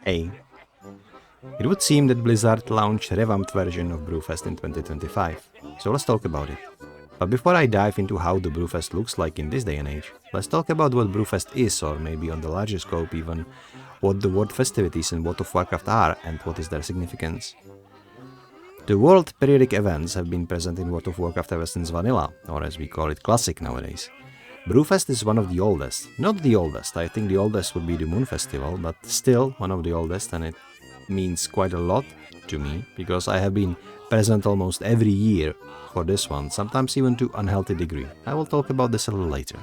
Hey, it would seem that Blizzard launched a revamped version of Brewfest in 2025, so let's talk about it. But before I dive into how the Brewfest looks like in this day and age, let's talk about what Brewfest is, or maybe on the larger scope even, what the world festivities in World of Warcraft are and what is their significance. The world periodic events have been present in World of Warcraft ever since Vanilla, or as we call it Classic nowadays. Brewfest is one of the oldest. Not the oldest, I think the oldest would be the Moon Festival, but still one of the oldest, and it means quite a lot to me, because I have been present almost every year for this one, sometimes even to unhealthy degree. I will talk about this a little later.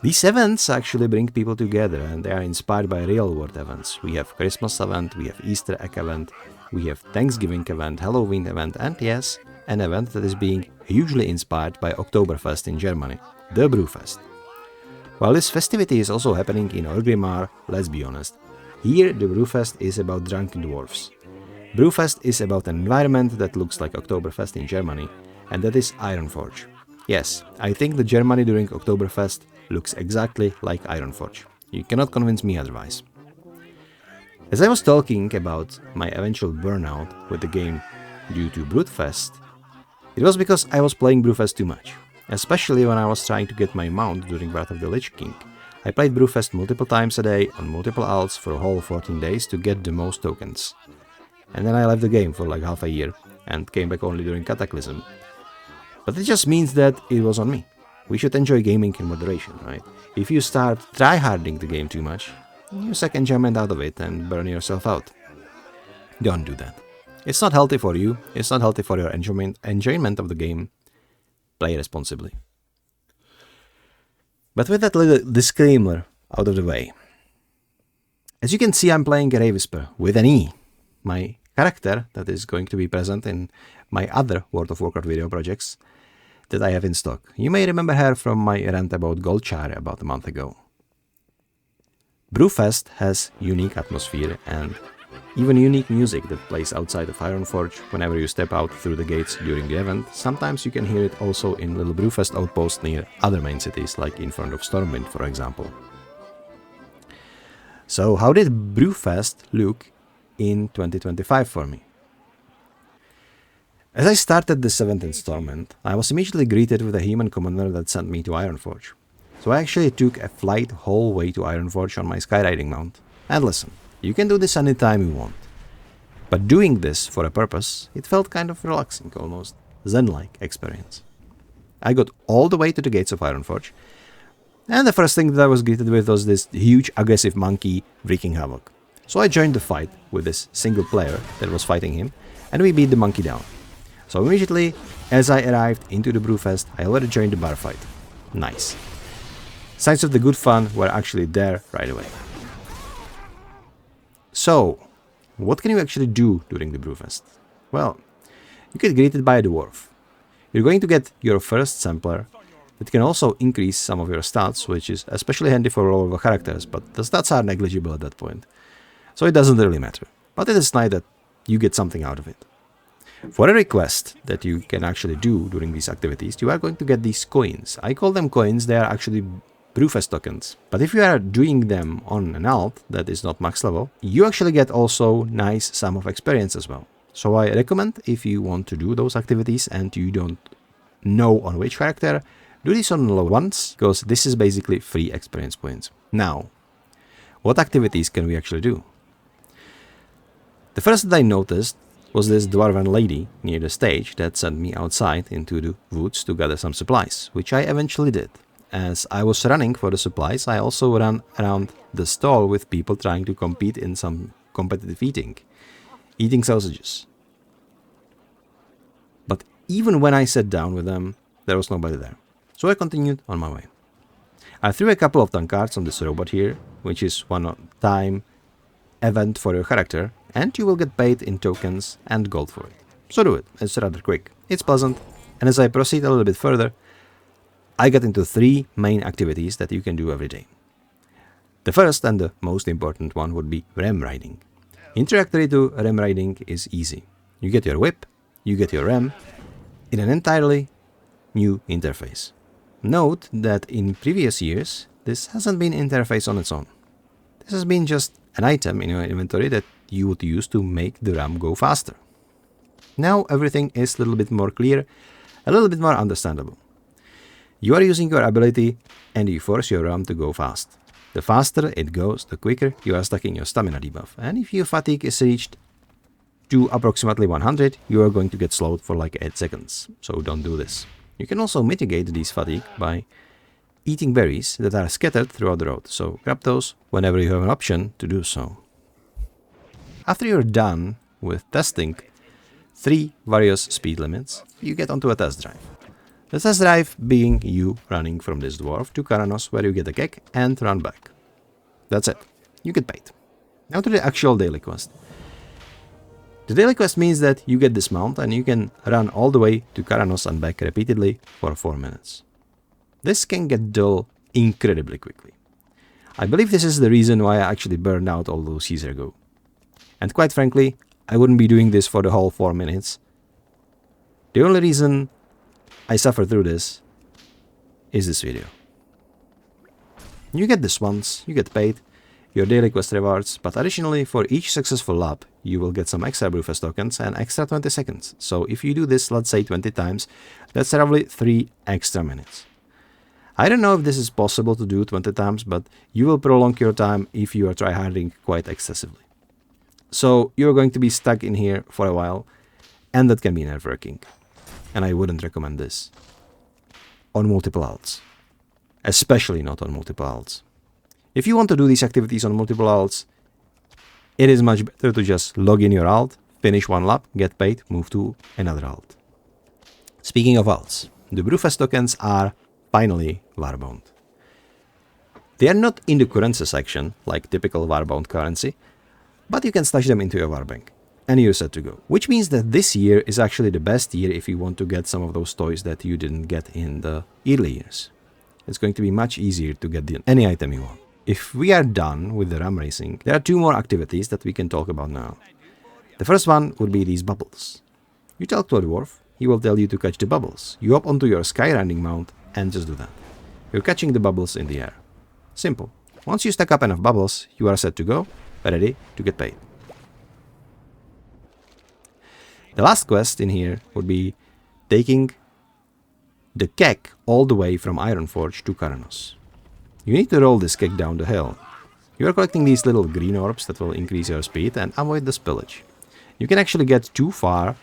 These events actually bring people together, and they are inspired by real world events. We have Christmas event, we have Easter egg event, we have Thanksgiving event, Halloween event, and yes, an event that is being hugely inspired by Oktoberfest in Germany, the Brewfest. While this festivity is also happening in Orgrimmar, let's be honest, here the Brewfest is about drunken dwarfs. Brewfest is about an environment that looks like Oktoberfest in Germany, and that is Ironforge. Yes, I think that Germany during Oktoberfest looks exactly like Ironforge. You cannot convince me otherwise. As I was talking about my eventual burnout with the game due to Brewfest, it was because I was playing Brewfest too much, especially when I was trying to get my mount during Wrath of the Lich King. I played Brewfest multiple times a day on multiple alts for a whole 14 days to get the most tokens. And then I left the game for like half a year and came back only during Cataclysm. But it just means that it was on me. We should enjoy gaming in moderation, right? If you start tryharding the game too much, you suck enjoyment out of it and burn yourself out. Don't do that. It's not healthy for you, it's not healthy for your enjoyment of the game. Play responsibly. But with that little disclaimer out of the way, as you can see, I'm playing a Ray Whisper with an E, my character that is going to be present in my other World of Warcraft video projects that I have in stock. You may remember her from my rant about Goldshire about a month ago. Brewfest has unique atmosphere and even unique music that plays outside of Ironforge whenever you step out through the gates during the event. Sometimes you can hear it also in little Brewfest outposts near other main cities, like in front of Stormwind, for example. So how did Brewfest look in 2025 for me? As I started the 7th installment, I was immediately greeted with a human commander that sent me to Ironforge. So I actually took a flight whole way to Ironforge on my skywriting mount. And listen, you can do this anytime you want. But doing this for a purpose, it felt kind of relaxing, almost zen-like experience. I got all the way to the gates of Ironforge, and the first thing that I was greeted with was this huge aggressive monkey wreaking havoc. So I joined the fight with this single player that was fighting him, and we beat the monkey down. So immediately, as I arrived into the Brewfest, I already joined the bar fight. Nice. Signs of the good fun were actually there right away. So, what can you actually do during the Brewfest? Well, you get greeted by a dwarf. You're going to get your first sampler that can also increase some of your stats, which is especially handy for lower level characters, but the stats are negligible at that point. So it doesn't really matter. But it is nice that you get something out of it. For a request that you can actually do during these activities, you are going to get these coins. I call them coins, they are actually Brewfest tokens. But if you are doing them on an alt that is not max level, you actually get also nice sum of experience as well. So I recommend, if you want to do those activities and you don't know on which character, do this on low ones, because this is basically free experience points. Now, what activities can we actually do? The first that I noticed was this dwarven lady near the stage that sent me outside into the woods to gather some supplies, which I eventually did. As I was running for the supplies, I also ran around the stall with people trying to compete in some competitive eating sausages. But even when I sat down with them, there was nobody there. So I continued on my way. I threw a couple of tankards on this robot here, which is one-time event for your character, and you will get paid in tokens and gold for it. So do it, it's rather quick, it's pleasant, and as I proceed a little bit further, I get into 3 main activities that you can do every day. The first and the most important one would be ram riding. Introductory to ram riding is easy. You get your whip, you get your ram, in an entirely new interface. Note that in previous years, this hasn't been interface on its own. This has been just an item in your inventory that you would use to make the RAM go faster. Now everything is a little bit more clear, a little bit more understandable. You are using your ability and you force your RAM to go fast. The faster it goes, the quicker you are stacking your stamina debuff. And if your fatigue is reached to approximately 100, you are going to get slowed for like 8 seconds. So don't do this. You can also mitigate this fatigue by eating berries that are scattered throughout the road. So grab those whenever you have an option to do so. After you're done with testing 3 various speed limits, you get onto a test drive. The test drive being you running from this dwarf to Karanos, where you get a keg and run back. That's it. You get paid. Now to the actual daily quest. The daily quest means that you get this mount and you can run all the way to Karanos and back repeatedly for 4 minutes. This can get dull incredibly quickly. I believe this is the reason why I actually burned out all those years ago. And quite frankly, I wouldn't be doing this for the whole 4 minutes. The only reason I suffer through this is this video. You get this once, you get paid, your daily quest rewards, but additionally for each successful lap, you will get some extra Brewfest tokens and extra 20 seconds. So if you do this, let's say 20 times, that's roughly 3 extra minutes. I don't know if this is possible to do 20 times, but you will prolong your time if you are tryharding quite excessively. So you're going to be stuck in here for a while, and that can be nerve-wracking. And I wouldn't recommend this on multiple alts. Especially not on multiple alts. If you want to do these activities on multiple alts, it is much better to just log in your alt, finish one lap, get paid, move to another alt. Speaking of alts, the Brewfest tokens are finally warbound. They are not in the currency section, like typical warbound currency, but you can stash them into your warbank. And you're set to go. Which means that this year is actually the best year if you want to get some of those toys that you didn't get in the early years. It's going to be much easier to get any item you want. If we are done with the RAM racing, there are 2 more activities that we can talk about now. The first one would be these bubbles. You talk to a dwarf, he will tell you to catch the bubbles. You hop onto your skyrunning mount and just do that. You're catching the bubbles in the air. Simple. Once you stack up enough bubbles, you are set to go, ready to get paid. The last quest in here would be taking the keg all the way from Ironforge to Karanos. You need to roll this keg down the hill. You are collecting these little green orbs that will increase your speed and avoid the spillage. You can actually get too far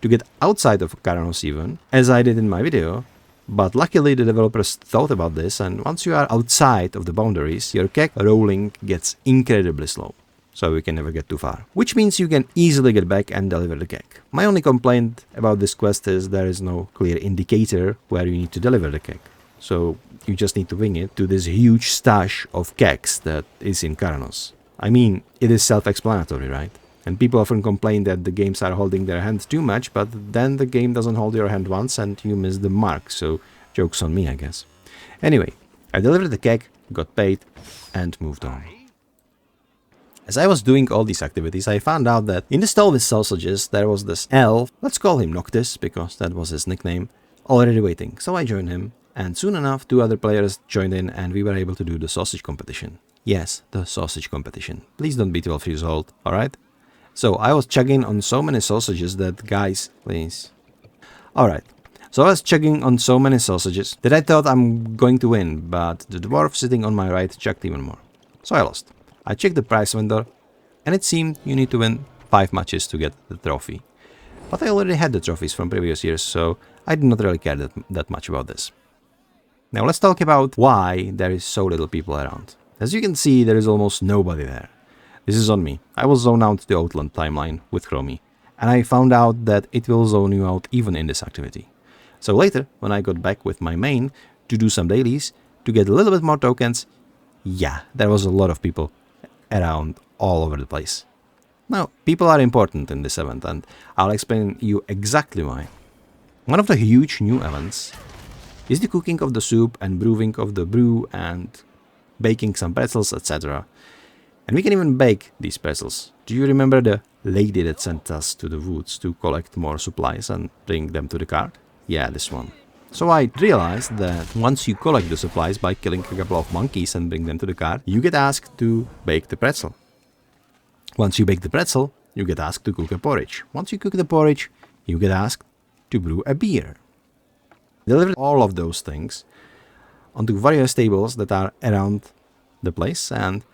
to get outside of Karanos even, as I did in my video, but luckily the developers thought about this, and once you are outside of the boundaries, your keg rolling gets incredibly slow. So you can never get too far. Which means you can easily get back and deliver the keg. My only complaint about this quest is there is no clear indicator where you need to deliver the keg. So you just need to wing it to this huge stash of kegs that is in Karanos. I mean, it is self-explanatory, right? And people often complain that the games are holding their hand too much, but then the game doesn't hold your hand once and you miss the mark, so joke's on me, I guess. Anyway, I delivered the keg, got paid, and moved on. As I was doing all these activities, I found out that in the stall with sausages there was this elf, let's call him Noctis, because that was his nickname, already waiting. So I joined him, and soon enough 2 other players joined in and we were able to do the sausage competition. Yes, the sausage competition. Please don't be 12 years old, alright? So I was chugging on so many sausages that, guys, please. Alright, so I was chugging on so many sausages that I thought I'm going to win, but the dwarf sitting on my right chugged even more. So I lost. I checked the prize vendor, and it seemed you need to win 5 matches to get the trophy. But I already had the trophies from previous years, so I did not really care that much about this. Now let's talk about why there is so little people around. As you can see, there is almost nobody there. This is on me. I will zone out the Outland timeline with Chromie, and I found out that it will zone you out even in this activity. So later, when I got back with my main to do some dailies, to get a little bit more tokens, yeah, there was a lot of people around all over the place. Now, people are important in this event, and I'll explain you exactly why. One of the huge new events is the cooking of the soup and brewing of the brew and baking some pretzels, etc. And we can even bake these pretzels. Do you remember the lady that sent us to the woods to collect more supplies and bring them to the cart? Yeah, this one. So I realized that once you collect the supplies by killing a couple of monkeys and bring them to the cart, you get asked to bake the pretzel. Once you bake the pretzel, you get asked to cook a porridge. Once you cook the porridge, you get asked to brew a beer. Deliver all of those things onto various tables that are around the place, and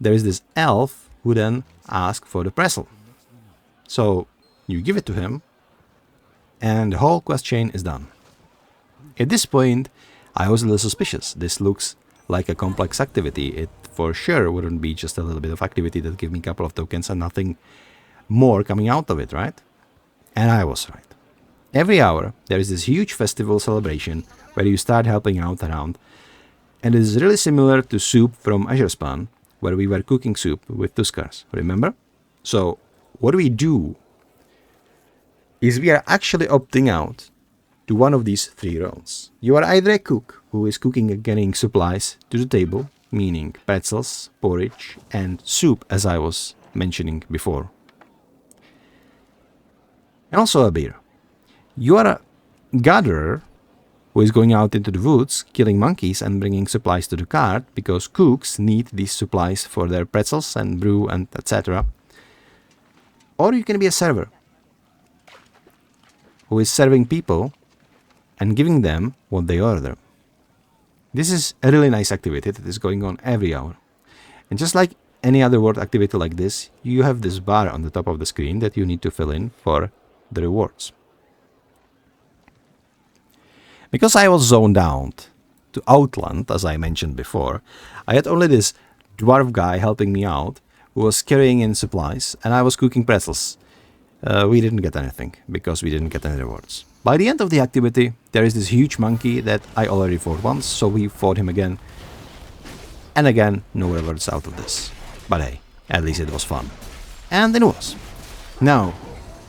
there is this elf who then asks for the pretzel. So you give it to him, and the whole quest chain is done. At this point, I was a little suspicious. This looks like a complex activity. It for sure wouldn't be just a little bit of activity that give me a couple of tokens and nothing more coming out of it, right? And I was right. Every hour, there is this huge festival celebration where you start helping out around, and it is really similar to soup from Azure Spawn, where we were cooking soup with Tuskars, remember? So, what we do is we are actually opting out to one of these three roles. You are either a cook who is cooking and getting supplies to the table, meaning pretzels, porridge, and soup, as I was mentioning before. And also a beer. You are a gatherer who is going out into the woods, killing monkeys and bringing supplies to the cart, because cooks need these supplies for their pretzels and brew and etc. Or you can be a server who is serving people and giving them what they order. This is a really nice activity that is going on every hour. And just like any other world activity like this, you have this bar on the top of the screen that you need to fill in for the rewards. Because I was zoned out to Outland, as I mentioned before, I had only this dwarf guy helping me out who was carrying in supplies, and I was cooking pretzels. We didn't get anything because we didn't get any rewards. By the end of the activity, there is this huge monkey that I already fought once, so we fought him again. And again, no rewards out of this. But hey, at least it was fun. And it was. Now,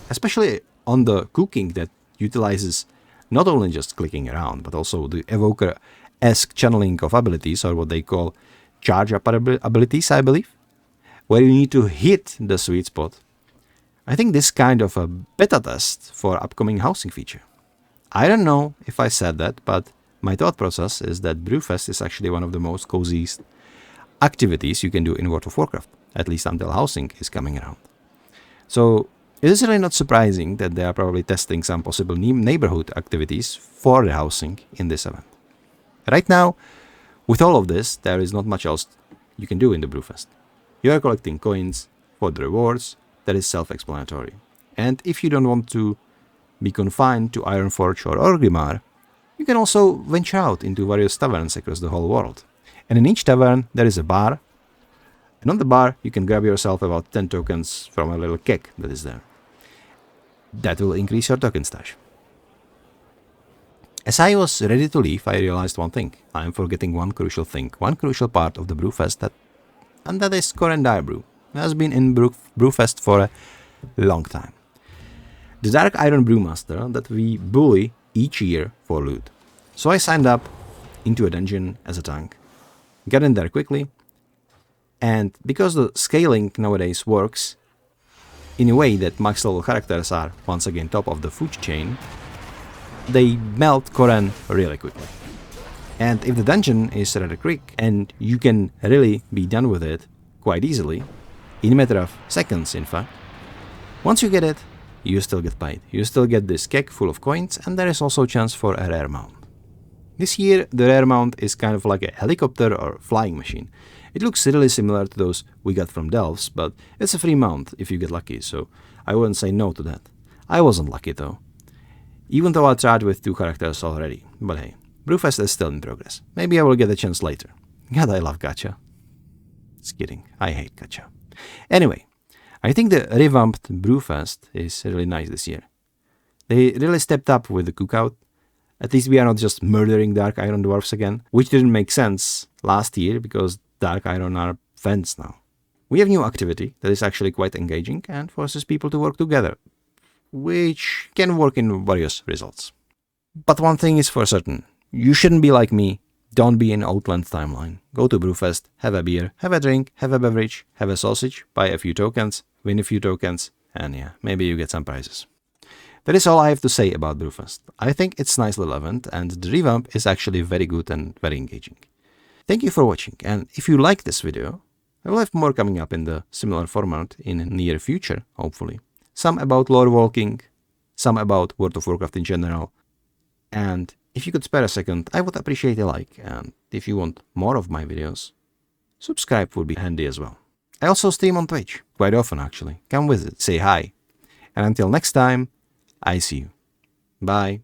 especially on the cooking that utilizes not only just clicking around, but also the evoker-esque channeling of abilities, or what they call charge-up abilities, I believe, where you need to hit the sweet spot. I think this kind of a beta test for upcoming housing feature. I don't know if I said that, but my thought process is that Brewfest is actually one of the most coziest activities you can do in World of Warcraft, at least until housing is coming around. So it is really not surprising that they are probably testing some possible neighborhood activities for the housing in this event. Right now, with all of this, there is not much else you can do in the Brewfest. You are collecting coins for the rewards. That is self-explanatory. And if you don't want to be confined to Ironforge or Orgrimmar, you can also venture out into various taverns across the whole world. And in each tavern there is a bar, and on the bar you can grab yourself about 10 tokens from a little keg that is there. That will increase your token stash. As I was ready to leave, I realized one thing. I am forgetting one crucial thing, one crucial part of the Brewfest, and that is Corendar Brew. It has been in Brewfest for a long time. The Dark Iron Brewmaster that we bully each year for loot. So I signed up into a dungeon as a tank, got in there quickly, and because the scaling nowadays works in a way that max level characters are once again top of the food chain, they melt Koren really quickly. And if the dungeon is rather quick and you can really be done with it quite easily, in a matter of seconds in fact, once you get it, you still get paid. You still get this keg full of coins, and there is also a chance for a rare mount. This year the rare mount is kind of like a helicopter or flying machine. It looks really similar to those we got from Delves, but it's a free mount if you get lucky, so I wouldn't say no to that. I wasn't lucky though, even though I tried with 2 characters already. But hey, Brewfest is still in progress. Maybe I will get a chance later. God, I love gacha. Just kidding, I hate gacha. Anyway, I think the revamped Brewfest is really nice this year. They really stepped up with the cookout. At least we are not just murdering Dark Iron Dwarfs again, which didn't make sense last year because Dark Iron are fans now. We have new activity that is actually quite engaging and forces people to work together, which can work in various results. But one thing is for certain, you shouldn't be like me. Don't be in Outland timeline. Go to Brewfest, have a beer, have a drink, have a beverage, have a sausage, buy a few tokens, win a few tokens, and yeah, maybe you get some prizes. That is all I have to say about Brewfest. I think it's a nice little event, and the revamp is actually very good and very engaging. Thank you for watching, and if you like this video, I will have more coming up in the similar format in the near future, hopefully. Some about lore walking, some about World of Warcraft in general, and if you could spare a second, I would appreciate a like, and if you want more of my videos, subscribe would be handy as well. I also stream on Twitch, quite often actually. Come visit, say hi. And until next time, I see you. Bye.